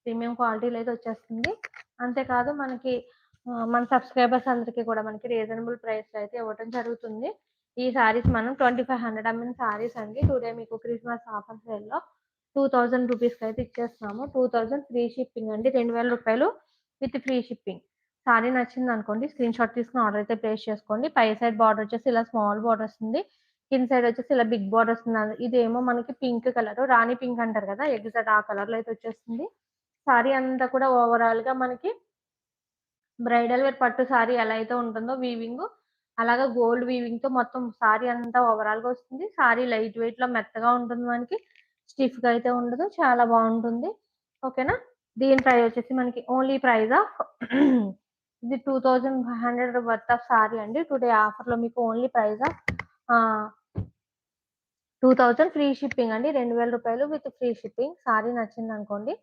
Premium క్వాలిటీలో అయితే వచ్చేస్తుంది. అంతేకాదు మనకి మన సబ్స్క్రైబర్స్ అందరికీ కూడా మనకి రీజనబుల్ ప్రైస్‌లో అయితే ఇవ్వటం జరుగుతుంది. ఈ శారీస్ మనం 2500 ఎంఎం శారీస్ అండి. టుడే మీకు క్రిస్మస్ ఆఫర్ సేల్‌లో 2000 రూపీస్‌కి అయితే ఇచ్చేస్తున్నాము. 2000 ఫ్రీ షిప్పింగ్ అండి. రూ. 2000 విత్ ఫ్రీ షిప్పింగ్. శారీ నచ్చిందనుకోండి స్క్రీన్‌షాట్ తీసుకొని ఆర్డర్ అయితే ప్లేస్ చేసుకోండి. పై సైడ్ బార్డర్ వచ్చేసి ఇలా స్మాల్ బార్డర్ వస్తుంది. కింద సైడ్ వచ్చేసి ఇలా బిగ్ బార్డర్ వస్తుంది. ఇదేమో మనకి పింక్ కలర్, రాణి పింక్ అంటారు కదా! ఎగ్జాక్ట్ ఆ కలర్‌లో అయితే వచ్చేస్తుంది. శారీ అంతా కూడా ఓవరాల్‌గా మనకి బ్రైడల్ వేర్ పట్టు శారీ ఎలా అయితే ఉంటుందో వీవింగు, అలాగా గోల్డ్ వీవింగ్‌తో మొత్తం శారీ అంతా ఓవరాల్‌గా వస్తుంది. శారీ లైట్ వెయిట్‌లో మెత్తగా ఉంటుంది మనకి. స్టిఫ్‌గా అయితే ఉండదు. చాలా బావుంటుంది. ఓకేనా? దీని ప్రైస్ వచ్చేసి మనకి ఓన్లీ ప్రైస్ ఆఫ్ ఇది 2500 వర్త్ ఆఫ్ శారీ అండి. టుడే ఆఫర్‌లో మీకు ఓన్లీ ప్రైస్ ఆఫ్ ఆహ్, 2000 ఫ్రీ షిప్పింగ్ అండి. రూ. 2000 విత్ ఫ్రీ షిప్పింగ్. శారీ నచ్చిందనుకోండి